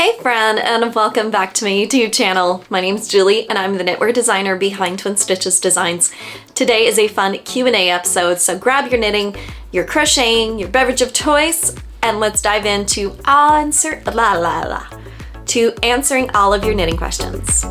Hey friend, and welcome back to my YouTube channel. My name's Julie and I'm the knitwear designer behind Twin Stitches Designs. Today is a fun Q&A episode, so grab your knitting, your crocheting, your beverage of choice, and let's dive into answering all of your knitting questions.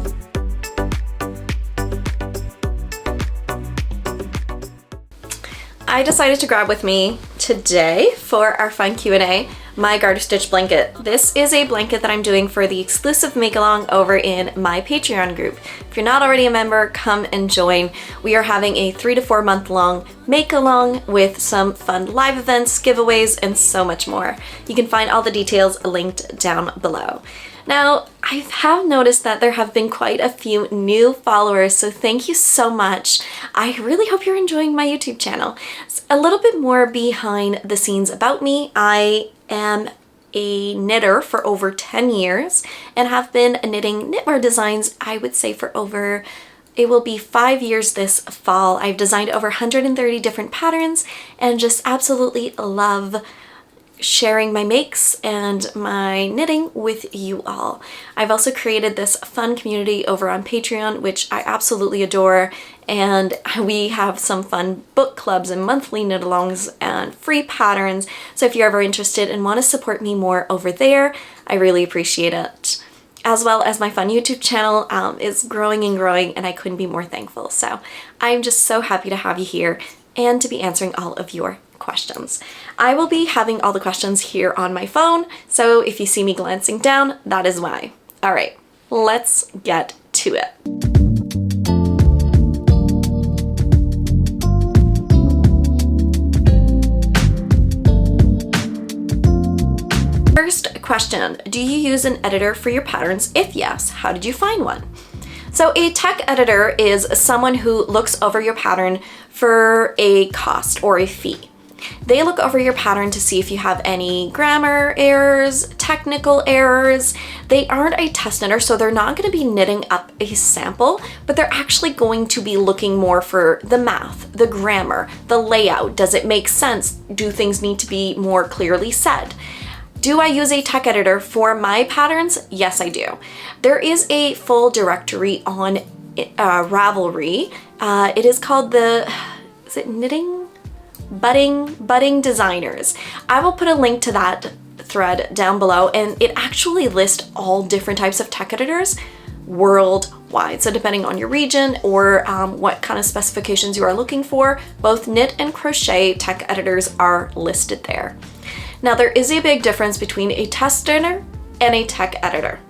I decided to grab with me today for our fun Q&A my garter stitch blanket. This is a blanket that I'm doing for the exclusive make along over in my Patreon group. If you're not already a member, come and join. We are having a 3 to 4 month long make along with some fun live events, giveaways, and so much more. You can find all the details linked down below. Now, I have noticed that there have been quite a few new followers, so thank you so much. I really hope you're enjoying my YouTube channel. It's a little bit more behind the scenes about me. I am a knitter for over 10 years and have been knitting knitwear designs, I would say, for over, it will be 5 years this fall. I've designed over 130 different patterns and just absolutely love sharing my makes and my knitting with you all. I've also created this fun community over on Patreon, which I absolutely adore, and we have some fun book clubs and monthly knit-alongs and free patterns. So if you're ever interested and want to support me more over there, I really appreciate it. As well as my fun YouTube channel is growing and growing, and I couldn't be more thankful. So I'm just so happy to have you here and to be answering all of your questions. I will be having all the questions here on my phone, so if you see me glancing down, that is why. All right, let's get to it. First question, do you use an editor for your patterns? If yes, how did you find one? So a tech editor is someone who looks over your pattern for a cost or a fee. They look over your pattern to see if you have any grammar errors, technical errors. They aren't a test knitter, so they're not going to be knitting up a sample, but they're actually going to be looking more for the math, the grammar, the layout. Does it make sense? Do things need to be more clearly said? Do I use a tech editor for my patterns? Yes, I do. There is a full directory on Ravelry. It is called is it knitting? Budding designers. I will put a link to that thread down below, and it actually lists all different types of tech editors worldwide. So depending on your region or what kind of specifications you are looking for, both knit and crochet tech editors are listed there. Now, there is a big difference between a test knitter and a tech editor.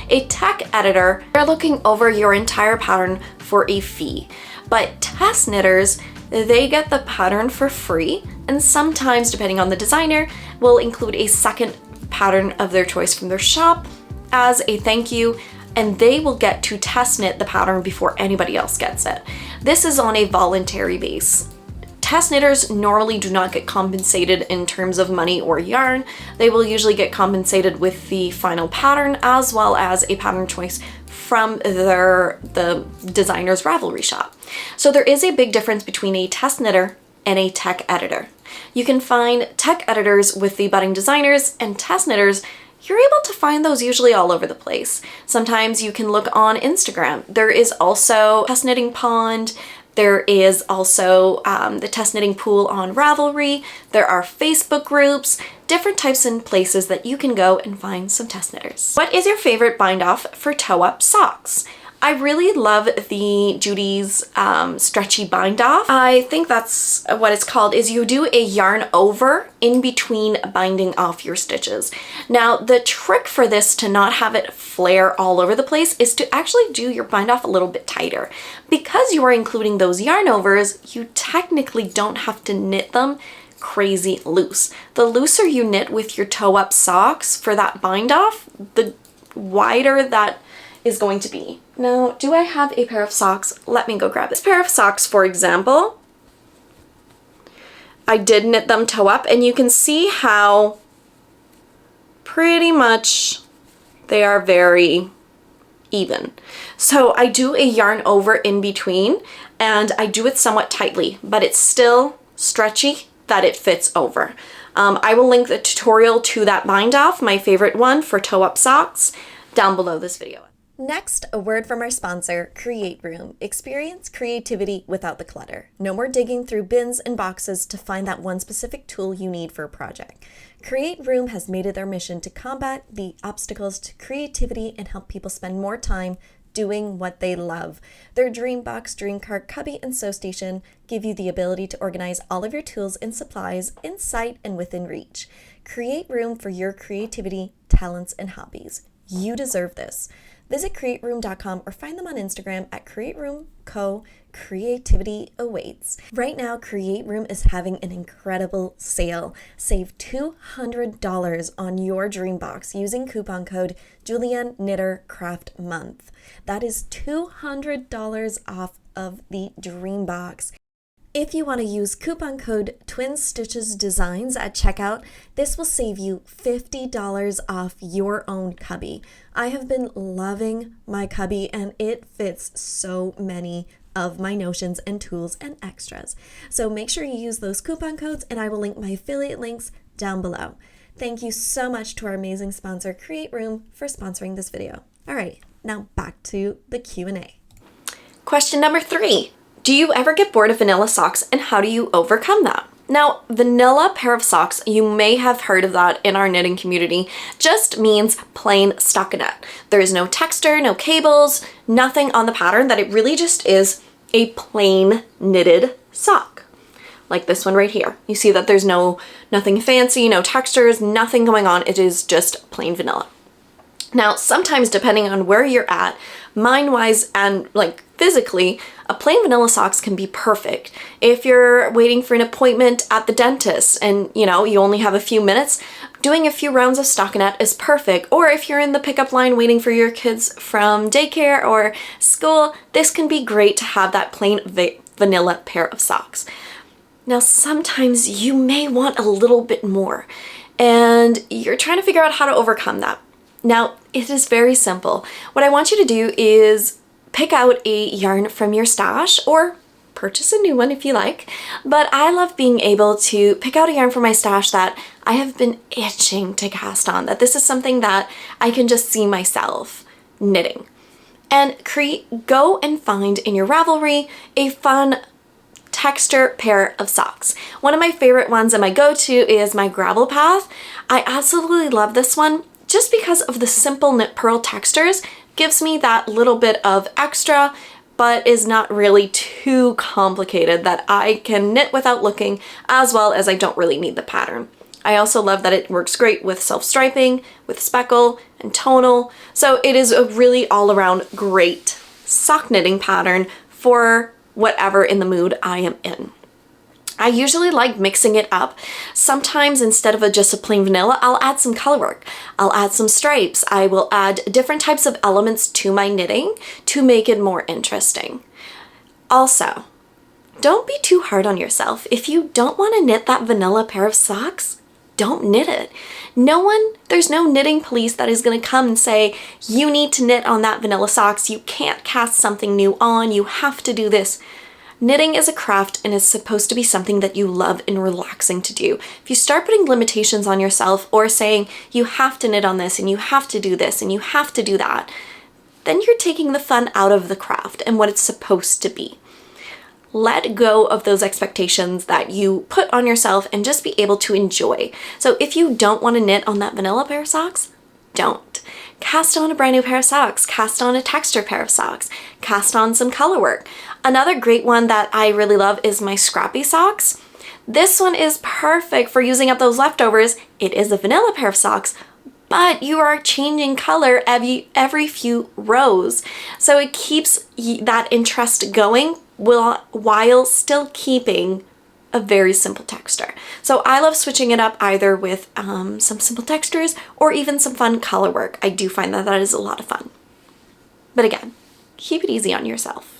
A tech editor, they're looking over your entire pattern for a fee, but test knitters, they get the pattern for free, and sometimes, depending on the designer, will include a second pattern of their choice from their shop as a thank you, and they will get to test knit the pattern before anybody else gets it. This is on a voluntary base. Test knitters normally do not get compensated in terms of money or yarn. They will usually get compensated with the final pattern as well as a pattern choice from the designer's Ravelry shop. So there is a big difference between a test knitter and a tech editor. You can find tech editors with the budding designers, and test knitters, you're able to find those usually all over the place. Sometimes you can look on Instagram. There is also Test Knitting Pond. There is also the test knitting pool on Ravelry. There are Facebook groups, different types and places that you can go and find some test knitters. What is your favorite bind off for toe up socks? I really love the Judy's stretchy bind off. I think that's what it's called, is you do a yarn over in between binding off your stitches. Now, the trick for this to not have it flare all over the place is to actually do your bind off a little bit tighter. Because you are including those yarn overs, you technically don't have to knit them crazy loose. The looser you knit with your toe up socks for that bind off, the wider that is going to be. Now, do I have a pair of socks? Let me go grab this pair of socks, for example. I did knit them toe up, and you can see how pretty much they are very even. So I do a yarn over in between, and I do it somewhat tightly, but it's still stretchy that it fits over. I will link the tutorial to that bind off, my favorite one for toe-up socks, down below this video. Next, a word from our sponsor, Create Room. Experience creativity without the clutter. No more digging through bins and boxes to find that one specific tool you need for a project. Create Room has made it their mission to combat the obstacles to creativity and help people spend more time doing what they love. Their Dream Box, Dream Cart, Cubby, and Sew Station give you the ability to organize all of your tools and supplies in sight and within reach. Create room for your creativity, talents, and hobbies. You deserve this. Visit createroom.com or find them on Instagram at createroomco. Creativity awaits. Right now, Create Room is having an incredible sale. Save $200 on your dream box using coupon code JULIEANNKNITTERCRAFTMONTH. That is $200 off of the dream box. If you want to use coupon code TWINSTITCHESDESIGNS at checkout, this will save you $50 off your own cubby. I have been loving my cubby and it fits so many of my notions and tools and extras. So make sure you use those coupon codes and I will link my affiliate links down below. Thank you so much to our amazing sponsor, Create Room, for sponsoring this video. All right, now back to the Q&A. Question number 3. Do you ever get bored of vanilla socks and how do you overcome that? Now, vanilla pair of socks, you may have heard of that in our knitting community, just means plain stockinette. There is no texture, no cables, nothing on the pattern, that it really just is a plain knitted sock. Like this one right here. You see that there's nothing fancy, no textures, nothing going on. It is just plain vanilla. Now, sometimes depending on where you're at, mind-wise and like physically, a plain vanilla socks can be perfect. If you're waiting for an appointment at the dentist and you only have a few minutes, doing a few rounds of stockinette is perfect. Or if you're in the pickup line waiting for your kids from daycare or school, this can be great to have that plain vanilla pair of socks. Now, sometimes you may want a little bit more and you're trying to figure out how to overcome that. Now, it is very simple. What I want you to do is pick out a yarn from your stash or purchase a new one if you like. But I love being able to pick out a yarn from my stash that I have been itching to cast on, that this is something that I can just see myself knitting. And go and find in your Ravelry a fun texture pair of socks. One of my favorite ones and my go-to is my Gravel Path. I absolutely love this one. Just because of the simple knit purl textures, gives me that little bit of extra, but is not really too complicated that I can knit without looking, as well as I don't really need the pattern. I also love that it works great with self-striping, with speckle and tonal, so it is a really all-around great sock knitting pattern for whatever in the mood I am in. I usually like mixing it up. Sometimes instead of just a plain vanilla, I'll add some color work. I'll add some stripes. I will add different types of elements to my knitting to make it more interesting. Also, don't be too hard on yourself. If you don't want to knit that vanilla pair of socks, don't knit it. There's no knitting police that is going to come and say, you need to knit on that vanilla socks. You can't cast something new on. You have to do this. Knitting is a craft and is supposed to be something that you love and relaxing to do. If you start putting limitations on yourself or saying you have to knit on this and you have to do this and you have to do that, then you're taking the fun out of the craft and what it's supposed to be. Let go of those expectations that you put on yourself and just be able to enjoy. So if you don't want to knit on that vanilla pair of socks, don't. Cast on a brand new pair of socks, cast on a texture pair of socks, cast on some color work. Another great one that I really love is my Scrappy Socks. This one is perfect for using up those leftovers. It is a vanilla pair of socks, but you are changing color every few rows. So it keeps that interest going while still keeping a very simple texture. So I love switching it up either with some simple textures or even some fun color work. I do find that that is a lot of fun. But again, keep it easy on yourself.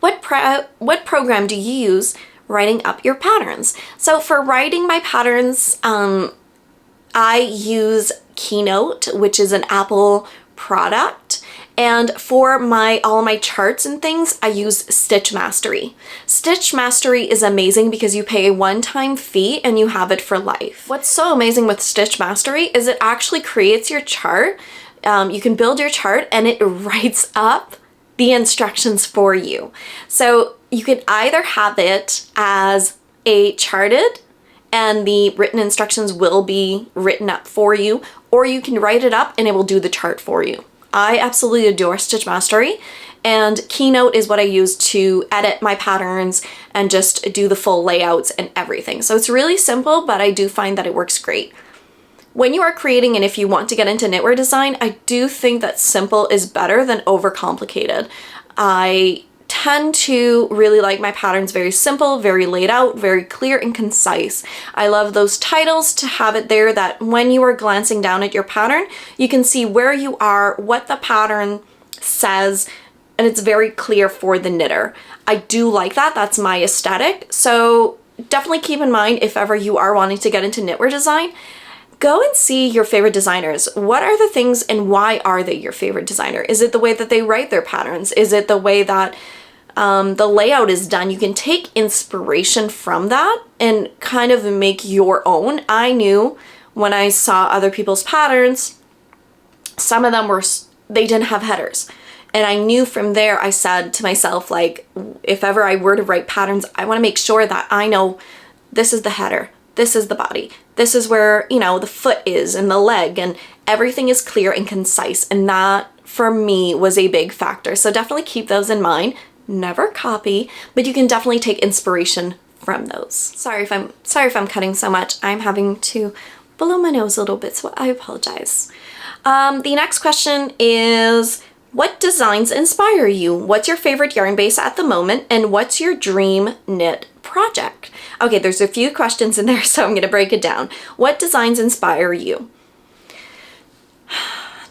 What program do you use writing up your patterns? So for writing my patterns, I use Keynote, which is an Apple product, And for all my charts and things, I use Stitch Mastery. Stitch Mastery is amazing because you pay a one-time fee and you have it for life. What's so amazing with Stitch Mastery is it actually creates your chart. You can build your chart and it writes up the instructions for you. So you can either have it as a charted and the written instructions will be written up for you, or you can write it up and it will do the chart for you. I absolutely adore Stitch Mastery, and Keynote is what I use to edit my patterns and just do the full layouts and everything. So it's really simple, but I do find that it works great. When you are creating and if you want to get into knitwear design, I do think that simple is better than overcomplicated. I tend to really like my patterns very simple, very laid out, very clear and concise. I love those titles to have it there that when you are glancing down at your pattern, you can see where you are, what the pattern says, and it's very clear for the knitter. I do like that. That's my aesthetic. So definitely keep in mind if ever you are wanting to get into knitwear design, go and see your favorite designers. What are the things and why are they your favorite designer? Is it the way that they write their patterns? Is it the way that the layout is done? You can take inspiration from that and kind of make your own. I knew when I saw other people's patterns, some of them they didn't have headers. And I knew from there, I said to myself, like, if ever I were to write patterns, I want to make sure that I know this is the header, this is the body, this is where, you know, the foot is and the leg, and everything is clear and concise. And that for me was a big factor. So definitely keep those in mind. Never copy, but you can definitely take inspiration from those. Sorry if I'm cutting so much. I'm having to blow my nose a little bit, so I apologize. The next question is, what designs inspire you? What's your favorite yarn base at the moment? And what's your dream knit project? Okay, there's a few questions in there, so I'm gonna break it down. What designs inspire you?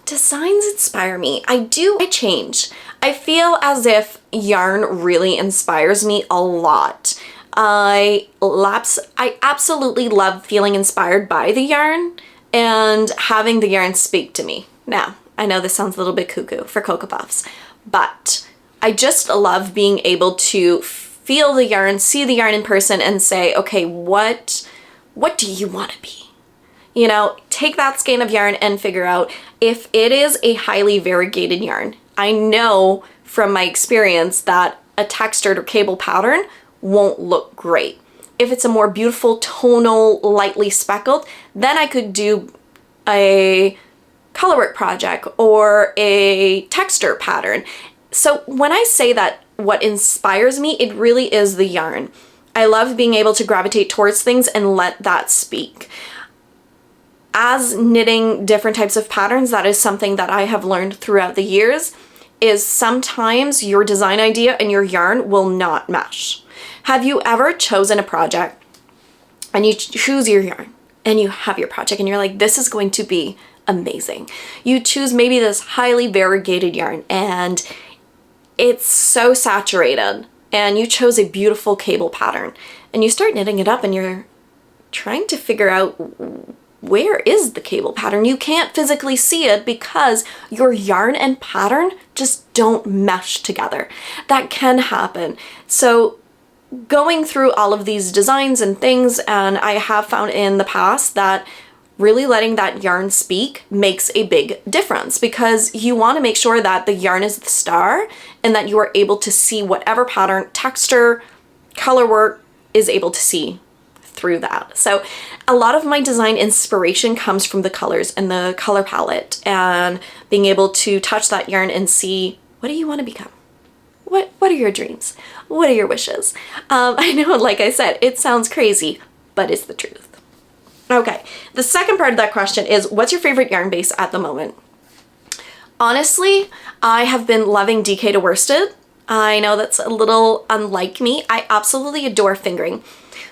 Designs inspire me. I change. I feel as if yarn really inspires me a lot. I absolutely love feeling inspired by the yarn and having the yarn speak to me. Now, I know this sounds a little bit cuckoo for Cocoa Puffs, but I just love being able to feel the yarn, see the yarn in person and say, okay, what do you want to be? You know, take that skein of yarn and figure out if it is a highly variegated yarn. I know from my experience that a textured or cable pattern won't look great. If it's a more beautiful, tonal, lightly speckled, then I could do a colorwork project or a texture pattern. So when I say that what inspires me, it really is the yarn. I love being able to gravitate towards things and let that speak. As knitting different types of patterns, that is something that I have learned throughout the years, is sometimes your design idea and your yarn will not mesh. Have you ever chosen a project and you choose your yarn and you have your project and you're like, this is going to be amazing. You choose maybe this highly variegated yarn and it's so saturated and you chose a beautiful cable pattern and you start knitting it up and you're trying to figure out where is the cable pattern. You can't physically see it because your yarn and pattern just don't mesh together. That can happen. So going through all of these designs and things, and I have found in the past that really letting that yarn speak makes a big difference because you want to make sure that the yarn is the star and that you are able to see whatever pattern, texture, color work is able to see through that. So a lot of my design inspiration comes from the colors and the color palette and being able to touch that yarn and see, what do you want to become? What are your dreams? What are your wishes? I know, like I said, it sounds crazy, but it's the truth. Okay, the second part of that question is, what's your favorite yarn base at the moment? Honestly, I have been loving DK to worsted. I know that's a little unlike me. I absolutely adore fingering.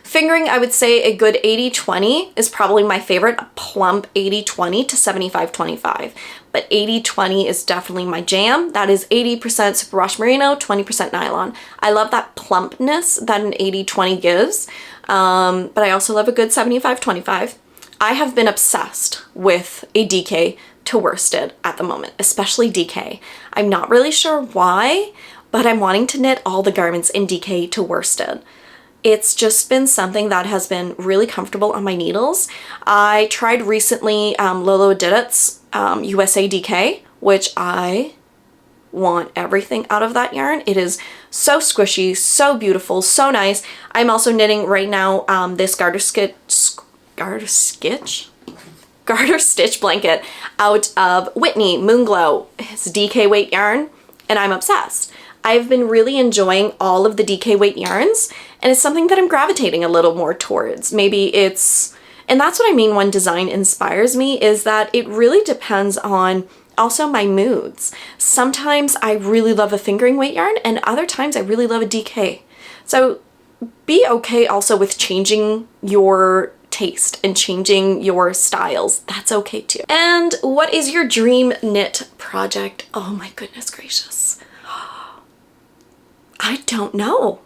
Fingering, I would say a good 80-20 is probably my favorite, a plump 80-20 to 75-25. But 80-20 is definitely my jam. That is 80% superwash merino, 20% nylon. I love that plumpness that an 80-20 gives, but I also love a good 75-25. I have been obsessed with a DK to worsted at the moment, especially DK. I'm not really sure why, but I'm wanting to knit all the garments in DK to worsted. It's just been something that has been really comfortable on my needles. I tried recently Lolo Didit's USA DK, which I want everything out of that yarn. It is so squishy, so beautiful, so nice. I'm also knitting right now this Garter Stitch blanket out of Whitney Moonglow. It's DK weight yarn, and I'm obsessed. I've been really enjoying all of the DK weight yarns, and it's something that I'm gravitating a little more towards. Maybe it's, and that's what I mean when design inspires me, is that it really depends on also my moods. Sometimes I really love a fingering weight yarn, and other times I really love a DK. So be okay also with changing your taste and changing your styles. That's okay too. And what is your dream knit project? Oh my goodness gracious. I don't know.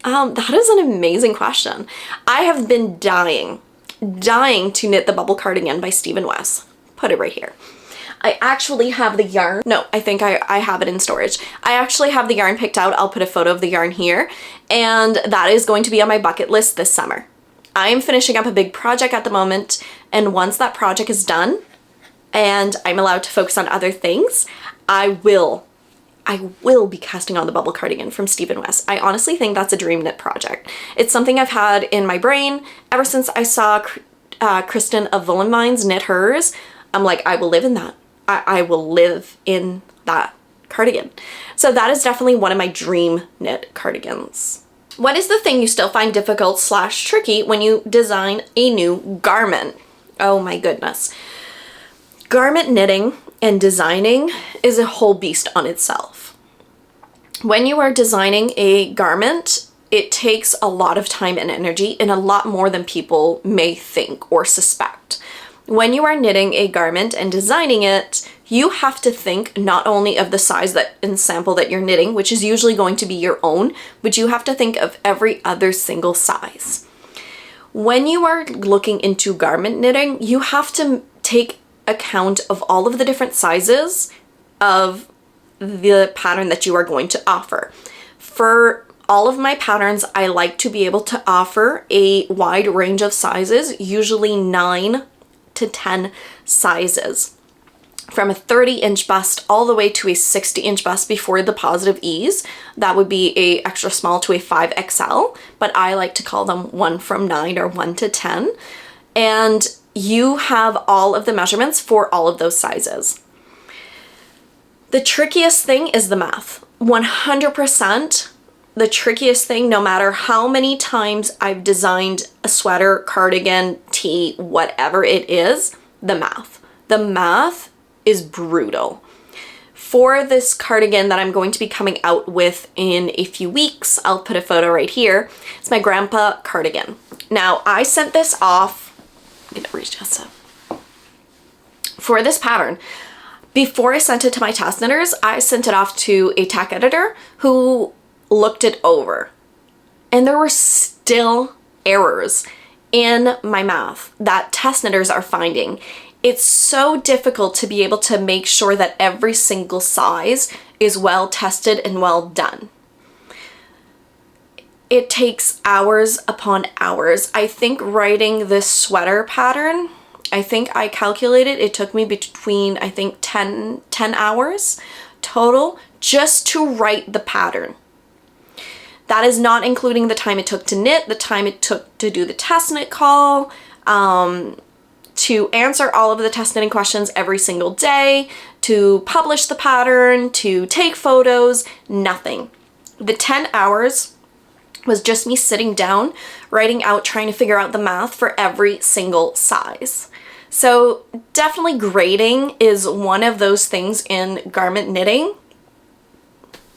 That is an amazing question. I have been dying to knit the bubble cardigan by Stephen West. Put it right here. I actually have the yarn. No, I think I have it in storage. I actually have the yarn picked out. I'll put a photo of the yarn here. And that is going to be on my bucket list this summer. I am finishing up a big project at the moment. And once that project is done and I'm allowed to focus on other things, I will be casting on the bubble cardigan from Stephen West. I honestly think that's a dream knit project. It's something I've had in my brain ever since I saw Kristen of Woolen Minds knit hers. I'm like, I will live in that. I will live in that cardigan. So that is definitely one of my dream knit cardigans. What is the thing you still find difficult / tricky when you design a new garment? Oh my goodness. Garment knitting and designing is a whole beast on itself. When you are designing a garment, it takes a lot of time and energy, and a lot more than people may think or suspect. When you are knitting a garment and designing it, you have to think not only of the size and sample that you're knitting, which is usually going to be your own, but you have to think of every other single size. When you are looking into garment knitting, you have to take account of all of the different sizes of the pattern that you are going to offer. For all of my patterns, I like to be able to offer a wide range of sizes, usually 9 to 10 sizes, from a 30-inch bust all the way to a 60-inch bust before the positive ease. That would be a extra small to a 5XL, but I like to call them 1 from 9 or 1 to 10. And you have all of the measurements for all of those sizes. The trickiest thing is the math. 100% the trickiest thing, no matter how many times I've designed a sweater, cardigan, tee, whatever it is, the math. The math is brutal. For this cardigan that I'm going to be coming out with in a few weeks, I'll put a photo right here. It's my grandpa cardigan. Now, I sent this off, I'm gonna reach this up. For this pattern, before I sent it to my test knitters, I sent it off to a tech editor who looked it over, and there were still errors in my math that test knitters are finding. It's so difficult to be able to make sure that every single size is well tested and well done. It takes hours upon hours. I think writing this sweater pattern, I think I calculated it took me between, I think 10 hours total just to write the pattern. That is not including the time it took to knit, the time it took to do the test knit call, to answer all of the test knitting questions every single day, to publish the pattern, to take photos, nothing. The 10 hours was just me sitting down, writing out, trying to figure out the math for every single size. So definitely grading is one of those things in garment knitting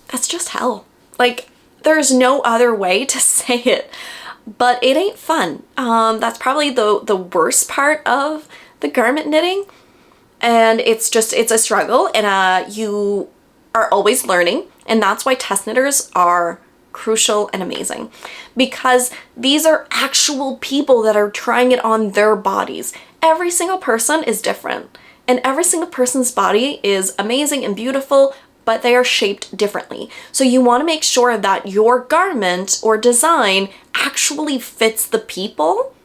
that's just hell. Like, there's no other way to say it, but it ain't fun. That's probably the worst part of the garment knitting, and it's a struggle, and you are always learning, and that's why test knitters are crucial and amazing, because these are actual people that are trying it on their bodies. Every single person is different. And every single person's body is amazing and beautiful, but they are shaped differently. So you want to make sure that your garment or design actually fits the people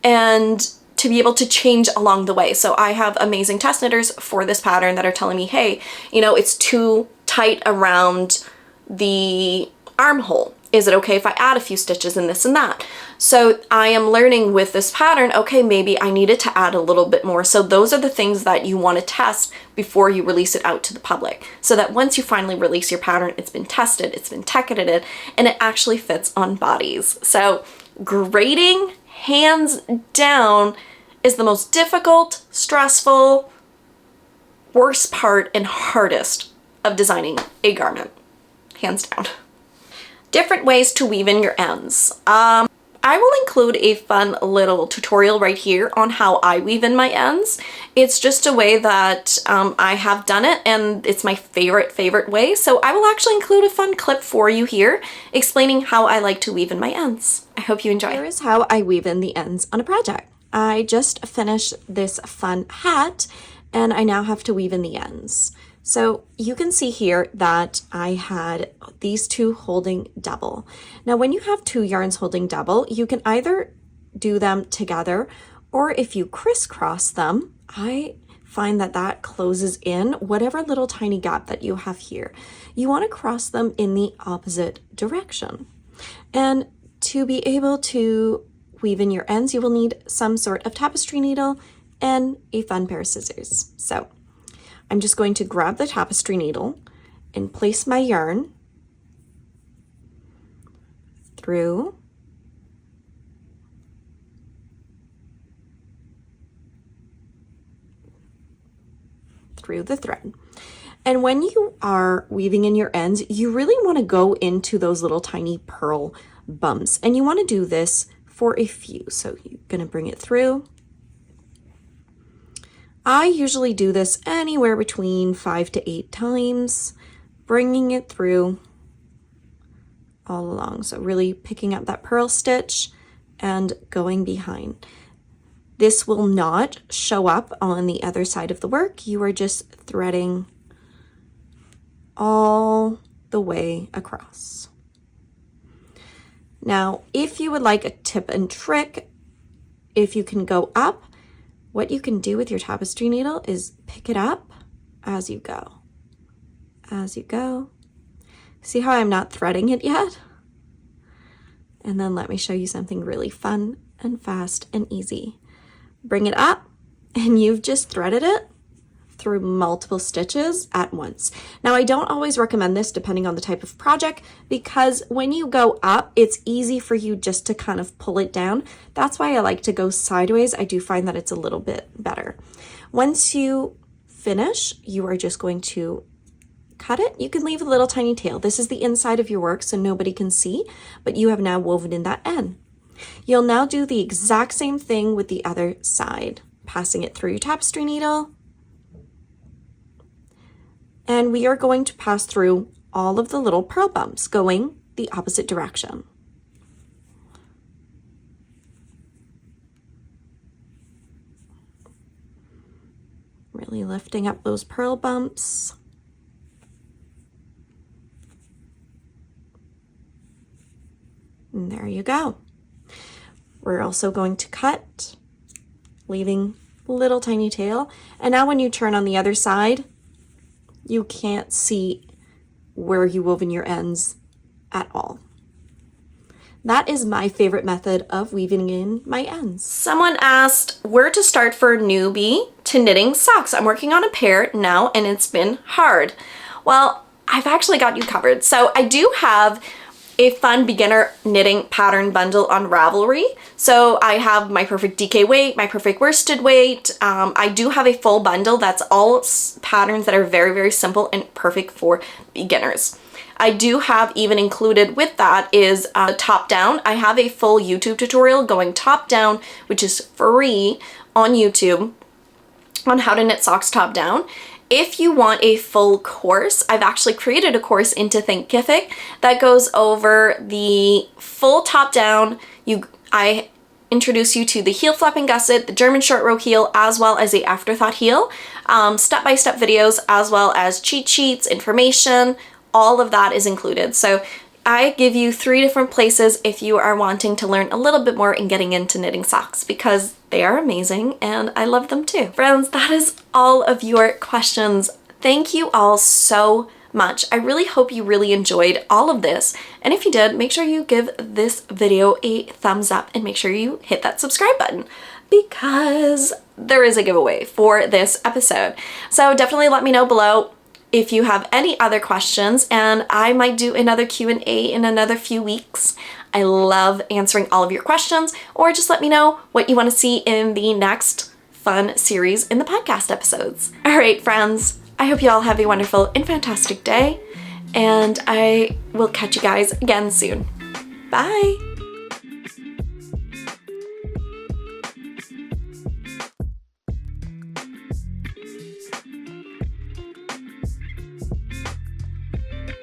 and to be able to change along the way. So I have amazing test knitters for this pattern that are telling me, hey, you know, it's too tight around the armhole. Is it okay if I add a few stitches in this and that? So I am learning with this pattern, okay, maybe I needed to add a little bit more. So those are the things that you want to test before you release it out to the public. So that once you finally release your pattern, it's been tested, it's been tech edited, and it actually fits on bodies. So grading, hands down, is the most difficult, stressful, worst part, and hardest of designing a garment. Hands down. Different ways to weave in your ends. I will include a fun little tutorial right here on how I weave in my ends. It's just a way that I have done it, and it's my favorite way. So I will actually include a fun clip for you here explaining how I like to weave in my ends. I hope you enjoy. Here is how I weave in the ends on a project. I just finished this fun hat and I now have to weave in the ends. So you can see here that I had these two holding double. Now when you have two yarns holding double, you can either do them together, or if you crisscross them, I find that that closes in whatever little tiny gap that you have here. You want to cross them in the opposite direction. And to be able to weave in your ends, you will need some sort of tapestry needle and a fun pair of scissors. So I'm just going to grab the tapestry needle and place my yarn through the thread. And when you are weaving in your ends, you really want to go into those little tiny purl bumps, and you want to do this for a few. So you're going to bring it through. I usually do this anywhere between 5 to 8 times, bringing it through all along. So really picking up that purl stitch and going behind. This will not show up on the other side of the work. You are just threading all the way across. Now, if you would like a tip and trick, if you can go up, what you can do with your tapestry needle is pick it up as you go. As you go. See how I'm not threading it yet? And then let me show you something really fun and fast and easy. Bring it up, and you've just threaded it through multiple stitches at once. Now, I don't always recommend this depending on the type of project, because when you go up, it's easy for you just to kind of pull it down. That's why I like to go sideways. I do find that it's a little bit better. Once you finish, you are just going to cut it. You can leave a little tiny tail. This is the inside of your work, so nobody can see, but you have now woven in that end. You'll now do the exact same thing with the other side, passing it through your tapestry needle. And we are going to pass through all of the little purl bumps going the opposite direction. Really lifting up those purl bumps. And there you go. We're also going to cut, leaving little tiny tail. And now when you turn on the other side, you can't see where you woven your ends at all. That is my favorite method of weaving in my ends. Someone asked where to start for a newbie to knitting socks. I'm working on a pair now and it's been hard. Well, I've actually got you covered. So I do have a fun beginner knitting pattern bundle on Ravelry. So I have my perfect DK weight, my perfect worsted weight. I do have a full bundle that's all patterns that are very simple and perfect for beginners. I do have even included with that is top down. I have a full YouTube tutorial going top down, which is free on YouTube, on how to knit socks top down. If you want a full course, I've actually created a course into Thinkific that goes over the full top down. I introduce you to the heel flapping gusset, the German short row heel, as well as the afterthought heel, step-by-step videos, as well as cheat sheets, information, all of that is included. So I give you 3 different places if you are wanting to learn a little bit more and getting into knitting socks, because they are amazing and I love them too. Friends, that is all of your questions. Thank you all so much. I really hope you really enjoyed all of this. And if you did, make sure you give this video a thumbs up and make sure you hit that subscribe button, because there is a giveaway for this episode. So definitely let me know below if you have any other questions, and I might do another Q&A in another few weeks. I love answering all of your questions, or just let me know what you want to see in the next fun series in the podcast episodes. All right, friends, I hope you all have a wonderful and fantastic day, and I will catch you guys again soon. Bye!